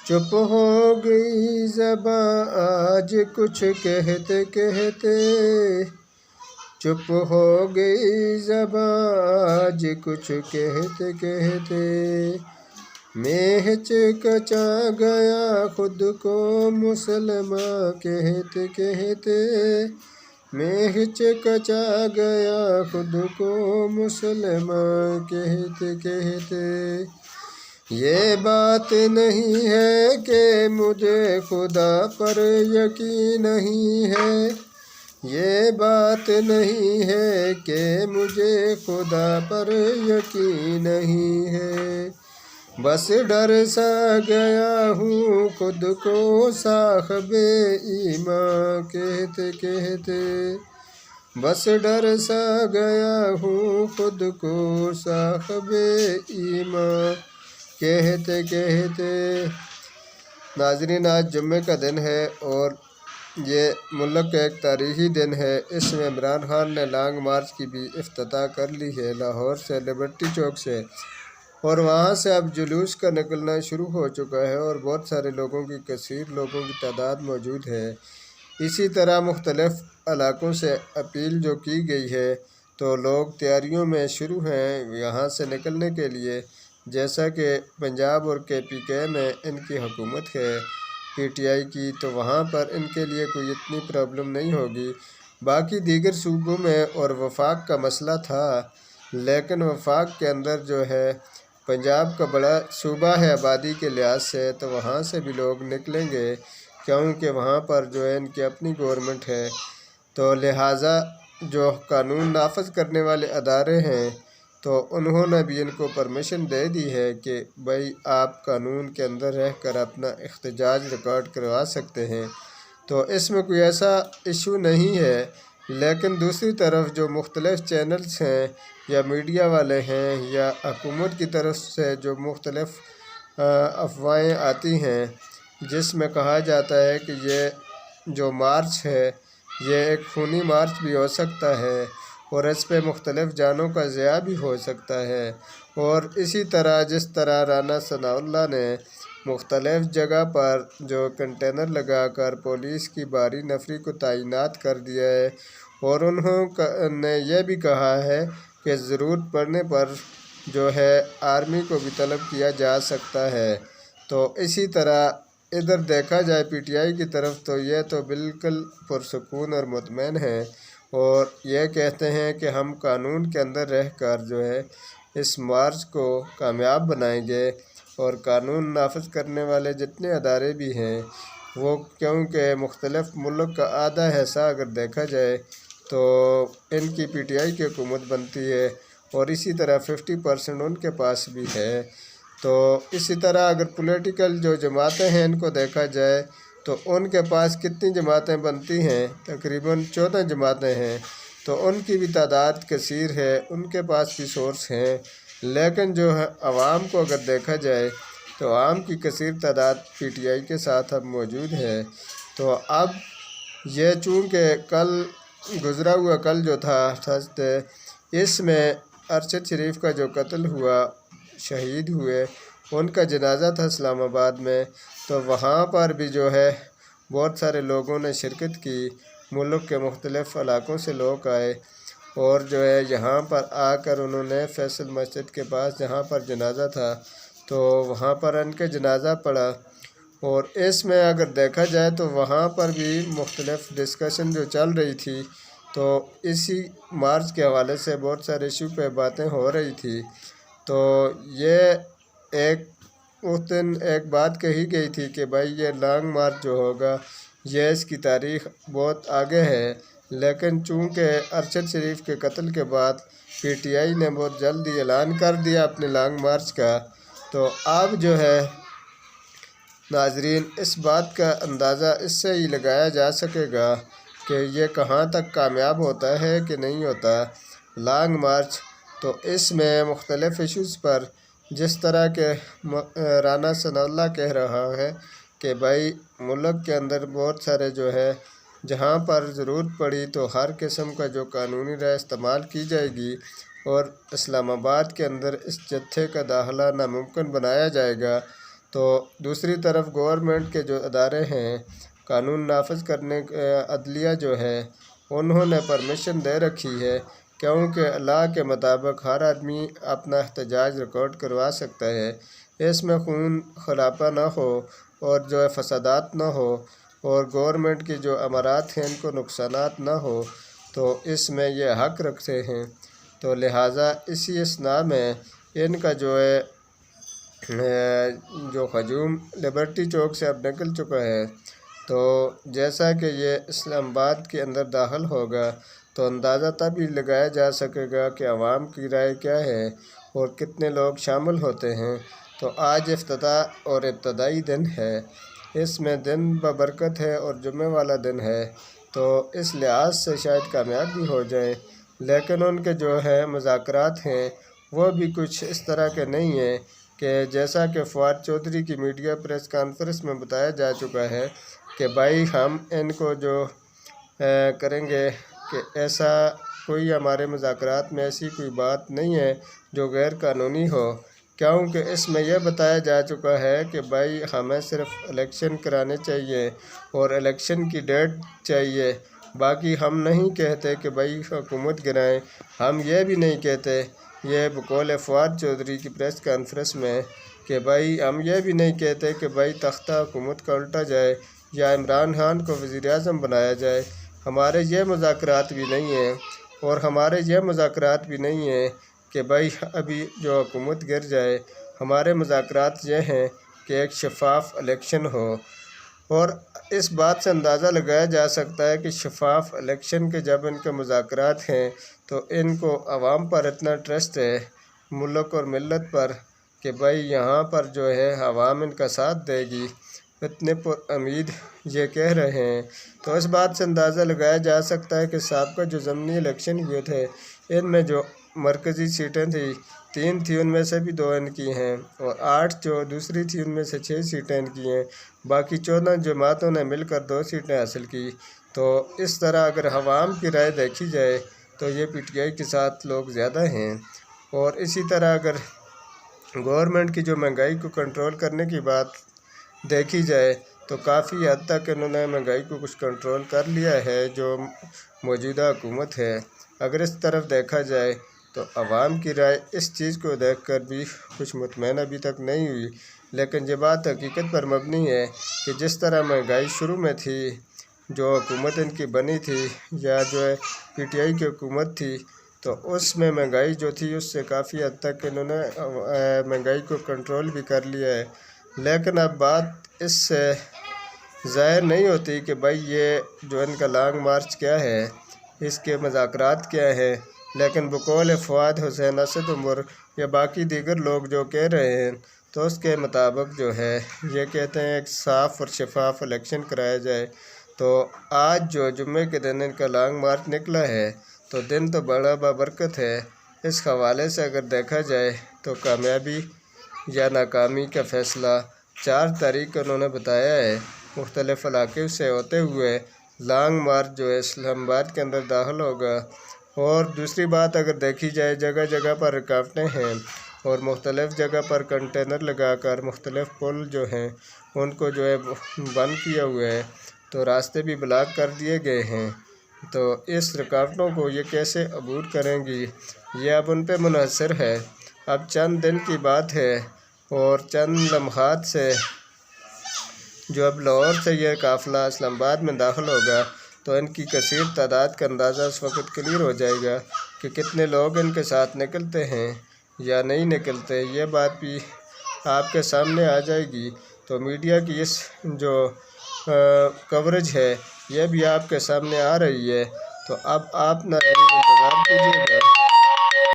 چپ ہو گئی زباں آج کچھ کہتے کہتے، چپ ہو گئی زباں آج کچھ کہتے کہتے، میں ہچکچا گیا خود کو مسلماں کہتے کہتے، میں ہچکچا گیا خود کو مسلماں کہتے کہتے۔ یہ بات نہیں ہے کہ مجھے خدا پر یقین نہیں ہے، یہ بات نہیں ہے کہ مجھے خدا پر یقین نہیں ہے، بس ڈر سا گیا ہوں خود کو صاحب ایمان کہتے کہتے، بس ڈر سا گیا ہوں خود کو صاحب ایمان کہتے کہتے۔ ناظرین، آج جمعے کا دن ہے اور یہ ملک کا ایک تاریخی دن ہے۔ اس میں عمران خان نے لانگ مارچ کی بھی افتتاح کر لی ہے لاہور سے، لبرٹی چوک سے، اور وہاں سے اب جلوس کا نکلنا شروع ہو چکا ہے اور بہت سارے لوگوں کی، کثیر لوگوں کی تعداد موجود ہے۔ اسی طرح مختلف علاقوں سے اپیل جو کی گئی ہے تو لوگ تیاریوں میں شروع ہیں یہاں سے نکلنے کے لیے، جیسا کہ پنجاب اور KPK میں ان کی حکومت ہے PTI کی، تو وہاں پر ان کے لیے کوئی اتنی پرابلم نہیں ہوگی۔ باقی دیگر صوبوں میں اور وفاق کا مسئلہ تھا، لیکن وفاق کے اندر جو ہے پنجاب کا بڑا صوبہ ہے آبادی کے لحاظ سے، تو وہاں سے بھی لوگ نکلیں گے کیونکہ وہاں پر جو ہے ان کی اپنی گورنمنٹ ہے، تو لہٰذا جو قانون نافذ کرنے والے ادارے ہیں تو انہوں نے بھی ان کو پرمیشن دے دی ہے کہ بھائی آپ قانون کے اندر رہ کر اپنا احتجاج ریکارڈ کروا سکتے ہیں، تو اس میں کوئی ایسا ایشو نہیں ہے۔ لیکن دوسری طرف جو مختلف چینلز ہیں یا میڈیا والے ہیں یا حکومت کی طرف سے جو مختلف افواہیں آتی ہیں جس میں کہا جاتا ہے کہ یہ جو مارچ ہے یہ ایک خونی مارچ بھی ہو سکتا ہے اور اس پہ مختلف جانوں کا ضیاع بھی ہو سکتا ہے، اور اسی طرح جس طرح رانا ثناء اللہ نے مختلف جگہ پر جو کنٹینر لگا کر پولیس کی بھاری نفری کو تعینات کر دیا ہے، اور انہوں نے یہ بھی کہا ہے کہ ضرورت پڑنے پر جو ہے آرمی کو بھی طلب کیا جا سکتا ہے، تو اسی طرح ادھر دیکھا جائے PTI کی طرف تو یہ تو بالکل پرسکون اور مطمئن ہیں اور یہ کہتے ہیں کہ ہم قانون کے اندر رہ کر جو ہے اس مارچ کو کامیاب بنائیں گے، اور قانون نافذ کرنے والے جتنے ادارے بھی ہیں وہ، کیونکہ مختلف ملک کا آدھا حصہ اگر دیکھا جائے تو ان کی PTI کی حکومت بنتی ہے اور اسی طرح 50% ان کے پاس بھی ہے، تو اسی طرح اگر پولیٹیکل جو جماعتیں ہیں ان کو دیکھا جائے تو ان کے پاس کتنی جماعتیں بنتی ہیں، تقریباً 14 جماعتیں ہیں، تو ان کی بھی تعداد کثیر ہے، ان کے پاس بھی سورس ہیں، لیکن جو ہے عوام کو اگر دیکھا جائے تو عوام کی کثیر تعداد PTI کے ساتھ اب موجود ہے۔ تو اب یہ چونکہ کل گزرا ہوا کل جو تھا تھرسڈے، اس میں ارشد شریف کا جو قتل ہوا، شہید ہوئے، ان کا جنازہ تھا اسلام آباد میں، تو وہاں پر بھی جو ہے بہت سارے لوگوں نے شرکت کی، ملک کے مختلف علاقوں سے لوگ آئے اور جو ہے یہاں پر آ کر انہوں نے فیصل مسجد کے پاس جہاں پر جنازہ تھا تو وہاں پر ان کے جنازہ پڑھا، اور اس میں اگر دیکھا جائے تو وہاں پر بھی مختلف ڈسکشن جو چل رہی تھی تو اسی مارچ کے حوالے سے بہت سارے ایشو پہ باتیں ہو رہی تھی، تو یہ اس دن ایک بات کہی گئی تھی کہ بھائی یہ لانگ مارچ جو ہوگا یہ اس کی تاریخ بہت آگے ہے، لیکن چونکہ ارشد شریف کے قتل کے بعد PTI نے بہت جلدی اعلان کر دیا اپنے لانگ مارچ کا، تو اب جو ہے ناظرین اس بات کا اندازہ اس سے ہی لگایا جا سکے گا کہ یہ کہاں تک کامیاب ہوتا ہے کہ نہیں ہوتا لانگ مارچ۔ تو اس میں مختلف ایشوز پر جس طرح کے رانا ثناء اللہ کہہ رہا ہے کہ بھائی ملک کے اندر بہت سارے جو ہے جہاں پر ضرورت پڑی تو ہر قسم کا جو قانونی رائے استعمال کی جائے گی اور اسلام آباد کے اندر اس جتھے کا داخلہ ناممکن بنایا جائے گا، تو دوسری طرف گورنمنٹ کے جو ادارے ہیں قانون نافذ کرنے عدلیہ جو ہے انہوں نے پرمیشن دے رکھی ہے، کیونکہ لاء کے مطابق ہر آدمی اپنا احتجاج ریکارڈ کروا سکتا ہے، اس میں خون خرابہ نہ ہو اور جو ہے فسادات نہ ہو اور گورنمنٹ کی جو امارات ہیں ان کو نقصانات نہ ہو، تو اس میں یہ حق رکھتے ہیں۔ تو لہٰذا اسی اثناء میں ان کا جو ہے جو ہجوم لبرٹی چوک سے اب نکل چکا ہے، تو جیسا کہ یہ اسلام آباد کے اندر داخل ہوگا تو اندازہ تب ہی لگایا جا سکے گا کہ عوام کی رائے کیا ہے اور کتنے لوگ شامل ہوتے ہیں۔ تو آج افتتاح اور ابتدائی دن ہے، اس میں دن ببرکت ہے اور جمعہ والا دن ہے، تو اس لحاظ سے شاید کامیاب بھی ہو جائیں، لیکن ان کے جو ہے مذاکرات ہیں وہ بھی کچھ اس طرح کے نہیں ہیں کہ جیسا کہ فواد چودھری کی میڈیا پریس کانفرنس میں بتایا جا چکا ہے کہ بھائی ہم ان کو جو کریں گے کہ ایسا کوئی ہمارے مذاکرات میں ایسی کوئی بات نہیں ہے جو غیر قانونی ہو، کیونکہ اس میں یہ بتایا جا چکا ہے کہ بھائی ہمیں صرف الیکشن کرانے چاہیے اور الیکشن کی ڈیٹ چاہیے، باقی ہم نہیں کہتے کہ بھائی حکومت گرائیں، ہم یہ بھی نہیں کہتے، یہ بقول فواد چودھری کی پریس کانفرنس میں کہ بھائی ہم یہ بھی نہیں کہتے کہ بھائی تختہ حکومت کا الٹا جائے یا عمران خان کو وزیر اعظم بنایا جائے، ہمارے یہ مذاکرات بھی نہیں ہیں، اور ہمارے یہ مذاکرات بھی نہیں ہیں کہ بھائی ابھی جو حکومت گر جائے، ہمارے مذاکرات یہ ہیں کہ ایک شفاف الیکشن ہو۔ اور اس بات سے اندازہ لگایا جا سکتا ہے کہ شفاف الیکشن کے جب ان کے مذاکرات ہیں تو ان کو عوام پر اتنا ٹرسٹ ہے، ملک اور ملت پر، کہ بھائی یہاں پر جو ہے عوام ان کا ساتھ دے گی، اتنے پر امید یہ کہہ رہے ہیں۔ تو اس بات سے اندازہ لگایا جا سکتا ہے کہ سابقہ جو ضمنی الیکشن ہوئے تھے ان میں جو مرکزی سیٹیں تھیں 3 تھیں، ان میں سے بھی 2 ان کی ہیں، اور 8 جو دوسری تھی ان میں سے 6 سیٹیں ان کی ہیں، باقی 14 جماعتوں نے مل کر 2 سیٹیں حاصل کی۔ تو اس طرح اگر عوام کی رائے دیکھی جائے تو یہ پی ٹی آئی کے ساتھ لوگ زیادہ ہیں، اور اسی طرح اگر گورنمنٹ کی جو مہنگائی کو کنٹرول کرنے کی بات دیکھی جائے تو کافی حد تک انہوں نے مہنگائی کو کچھ کنٹرول کر لیا ہے جو موجودہ حکومت ہے۔ اگر اس طرف دیکھا جائے تو عوام کی رائے اس چیز کو دیکھ کر بھی کچھ مطمئن ابھی تک نہیں ہوئی، لیکن یہ بات حقیقت پر مبنی ہے کہ جس طرح مہنگائی شروع میں تھی، جو حکومت ان کی بنی تھی یا جو ہے پی ٹی آئی کی حکومت تھی، تو اس میں مہنگائی جو تھی اس سے کافی حد تک انہوں نے مہنگائی کو کنٹرول بھی کر لیا ہے، لیکن اب بات اس سے ظاہر نہیں ہوتی کہ بھائی یہ جو ان کا لانگ مارچ کیا ہے، اس کے مذاکرات کیا ہے، لیکن بقول فواد حسین اسد عمر یا باقی دیگر لوگ جو کہہ رہے ہیں تو اس کے مطابق جو ہے یہ کہتے ہیں ایک صاف اور شفاف الیکشن کرایا جائے۔ تو آج جو جمعے کے دن ان کا لانگ مارچ نکلا ہے تو دن تو بڑا بابرکت ہے، اس حوالے سے اگر دیکھا جائے تو کامیابی یا ناکامی کا فیصلہ 4 تاریخ کو انہوں نے بتایا ہے۔ مختلف علاقے سے ہوتے ہوئے لانگ مارچ جو ہے اسلام آباد کے اندر داخل ہوگا، اور دوسری بات اگر دیکھی جائے جگہ جگہ پر رکاوٹیں ہیں اور مختلف جگہ پر کنٹینر لگا کر مختلف پل جو ہیں ان کو جو ہے بند کیا ہوا ہے، تو راستے بھی بلاک کر دیے گئے ہیں، تو اس رکاوٹوں کو یہ کیسے عبور کریں گی یہ اب ان پہ منحصر ہے۔ اب چند دن کی بات ہے اور چند لمحات سے جو اب لاہور سے یہ قافلہ اسلام آباد میں داخل ہوگا تو ان کی کثیر تعداد کا اندازہ اس وقت کلیئر ہو جائے گا کہ کتنے لوگ ان کے ساتھ نکلتے ہیں یا نہیں نکلتے، یہ بات بھی آپ کے سامنے آ جائے گی۔ تو میڈیا کی اس جو کوریج ہے یہ بھی آپ کے سامنے آ رہی ہے، تو اب آپ ناظرین انتظار کیجیے گا۔